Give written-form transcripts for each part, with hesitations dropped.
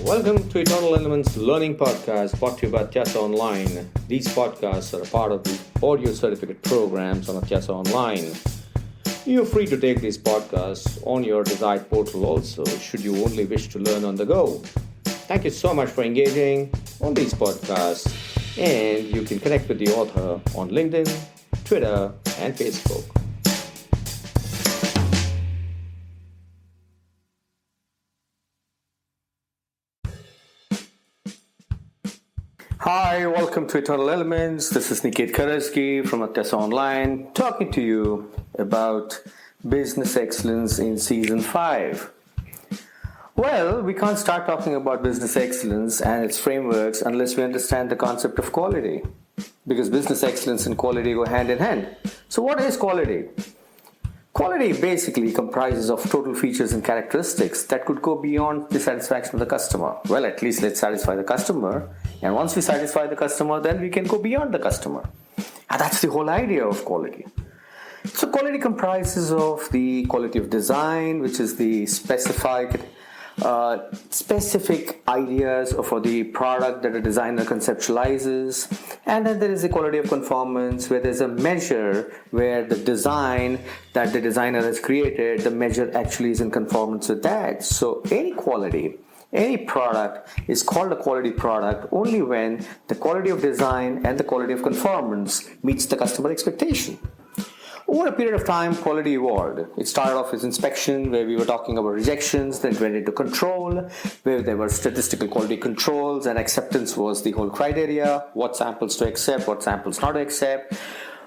Welcome to Eternal Elements Learning Podcast, brought to you by Atyasa Online. These podcasts are a part of the audio certificate programs on Atyasa Online. You're free to take these podcasts on your desired portal also, should you only wish to learn on the go. Thank you so much for engaging on these podcasts, and you can connect with the author on LinkedIn, Twitter, and Facebook. Hi, welcome to Eternal Elements. This is Niket Karajagi from Atyasa Online, talking to you about business excellence in Season 5. Well, we can't start talking about business excellence and its frameworks unless we understand the concept of quality, because business excellence and quality go hand in hand. So what is quality? Quality basically comprises of total features and characteristics that could go beyond the satisfaction of the customer. Well, at least let's satisfy the customer. And once we satisfy the customer, then we can go beyond the customer. And that's the whole idea of quality. So quality comprises of the quality of design, which is the specific ideas for the product that a designer conceptualizes. And then there is the quality of conformance, where there's a measure where the design that the designer has created, the measure actually is in conformance with that. So any quality, any product is called a quality product only when the quality of design and the quality of conformance meets the customer expectation. Over a period of time, quality evolved. It started off as inspection, where we were talking about rejections, then it went into control, where there were statistical quality controls, and acceptance was the whole criteria, what samples to accept, what samples not to accept.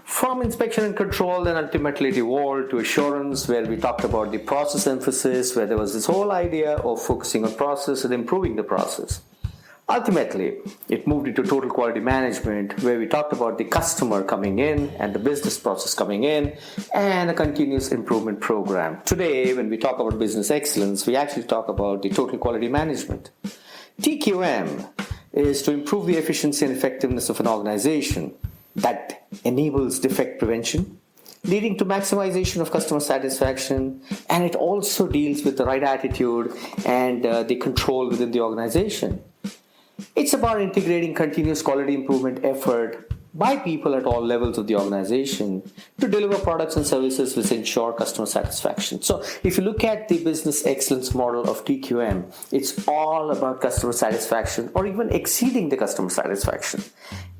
From inspection and control, then ultimately it evolved to assurance, where we talked about the process emphasis, where there was this whole idea of focusing on process and improving the process. Ultimately, it moved into total quality management, where we talked about the customer coming in and the business process coming in and a continuous improvement program. Today, when we talk about business excellence, we actually talk about the total quality management. TQM is to improve the efficiency and effectiveness of an organization that enables defect prevention, leading to maximization of customer satisfaction, and it also deals with the right attitude and the control within the organization. It's about integrating continuous quality improvement effort by people at all levels of the organization to deliver products and services which ensure customer satisfaction. So if you look at the business excellence model of TQM, it's all about customer satisfaction or even exceeding the customer satisfaction.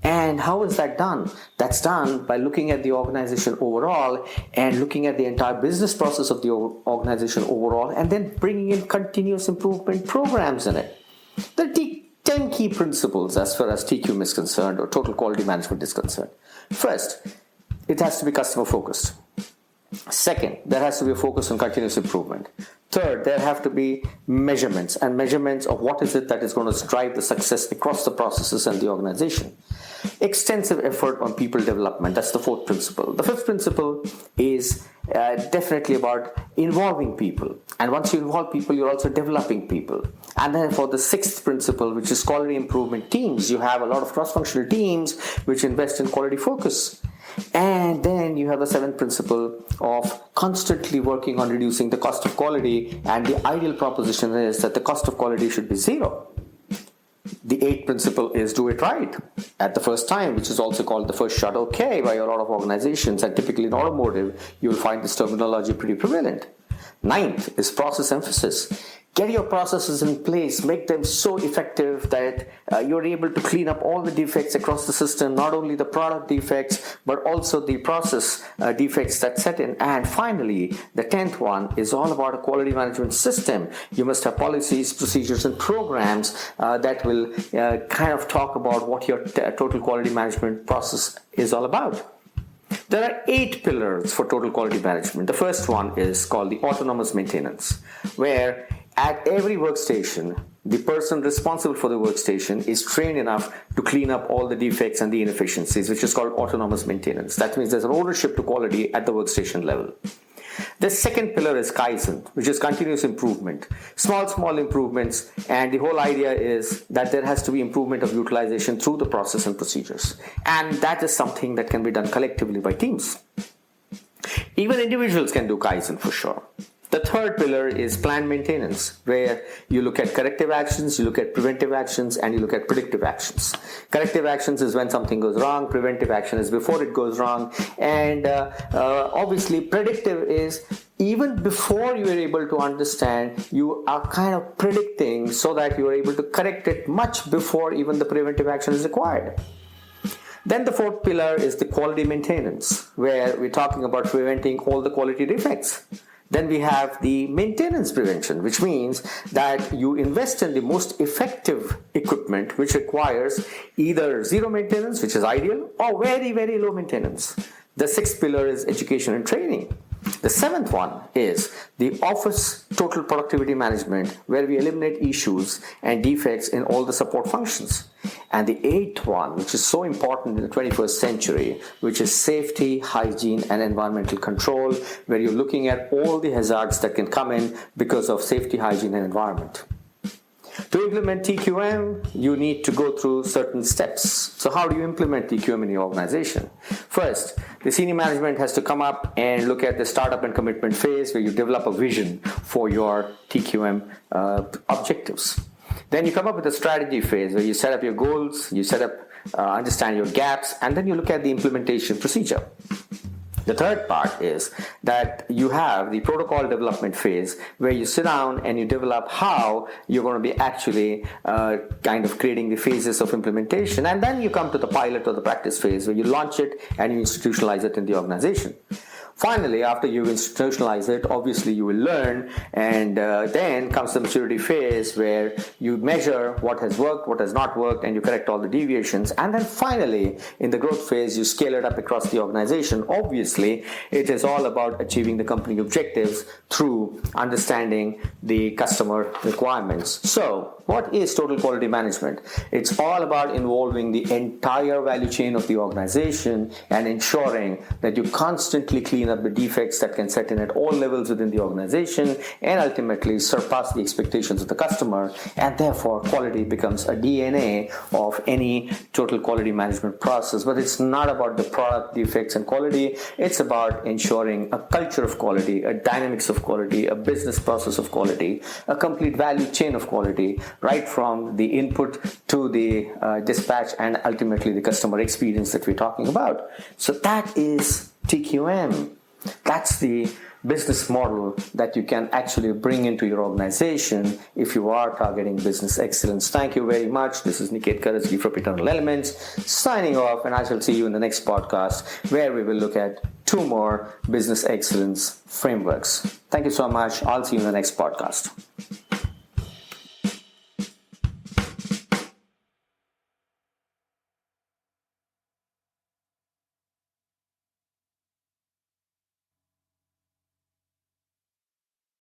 And how is that done? That's done by looking at the organization overall and looking at the entire business process of the organization overall, and then bringing in continuous improvement programs in it. There are 10 key principles as far as TQM is concerned, or total quality management is concerned. First, it has to be customer focused. Second, there has to be a focus on continuous improvement. Third, there have to be measurements of what is it that is going to drive the success across the processes and the organization. Extensive effort on people development. That's the fourth principle. The fifth principle is definitely about involving people. And once you involve people, you're also developing people. And then for the sixth principle, which is quality improvement teams, you have a lot of cross-functional teams which invest in quality focus. And then you have the seventh principle of constantly working on reducing the cost of quality, and the ideal proposition is that the cost of quality should be zero. The eighth principle is do it right at the first time, which is also called the first shot okay by a lot of organizations, and typically in automotive you will find this terminology pretty prevalent. Ninth is process emphasis. Get your processes in place, make them so effective that you're able to clean up all the defects across the system, not only the product defects, but also the process defects that set in. And finally, the 10th one is all about a quality management system. You must have policies, procedures, and programs that will kind of talk about what your total quality management process is all about. There are 8 pillars for total quality management. The first one is called the autonomous maintenance, where at every workstation, the person responsible for the workstation is trained enough to clean up all the defects and the inefficiencies, which is called autonomous maintenance. That means there's an ownership to quality at the workstation level. The second pillar is Kaizen, which is continuous improvement. Small improvements, and the whole idea is that there has to be improvement of utilization through the process and procedures. And that is something that can be done collectively by teams. Even individuals can do Kaizen for sure. The third pillar is planned maintenance, where you look at corrective actions, you look at preventive actions, and you look at predictive actions. Corrective actions is when something goes wrong, preventive action is before it goes wrong, and obviously predictive is even before you are able to understand, you are kind of predicting so that you are able to correct it much before even the preventive action is required. Then the fourth pillar is the quality maintenance, where we're talking about preventing all the quality defects. Then we have the maintenance prevention, which means that you invest in the most effective equipment, which requires either zero maintenance, which is ideal, or very, very low maintenance. The sixth pillar is education and training. The seventh one is the office total productivity management, where we eliminate issues and defects in all the support functions. And the eighth one, which is so important in the 21st century, which is safety, hygiene, and environmental control, where you're looking at all the hazards that can come in because of safety, hygiene, and environment. To implement TQM, you need to go through certain steps. So how do you implement TQM in your organization? First, the senior management has to come up and look at the startup and commitment phase, where you develop a vision for your TQM objectives. Then you come up with a strategy phase, where you set up your goals, you understand your gaps, and then you look at the implementation procedure. The third part is that you have the protocol development phase, where you sit down and you develop how you're going to be actually kind of creating the phases of implementation. And then you come to the pilot or the practice phase, where you launch it and you institutionalize it in the organization. Finally, after you institutionalize it, obviously you will learn, and then comes the maturity phase, where you measure what has worked, what has not worked, and you correct all the deviations. And then finally, in the growth phase, you scale it up across the organization. Obviously, it is all about achieving the company objectives through understanding the customer requirements. So, what is total quality management? It's all about involving the entire value chain of the organization and ensuring that you constantly clean up the defects that can set in at all levels within the organization and ultimately surpass the expectations of the customer. And therefore, quality becomes a DNA of any total quality management process. But it's not about the product defects and quality. It's about ensuring a culture of quality, a dynamics of quality, a business process of quality, a complete value chain of quality, right from the input to the dispatch and ultimately the customer experience that we're talking about. So that is TQM. That's the business model that you can actually bring into your organization if you are targeting business excellence. Thank you very much. This is Niket Karajagi from Eternal Elements, signing off, and I shall see you in the next podcast, where we will look at 2 more business excellence frameworks. Thank you so much. I'll see you in the next podcast.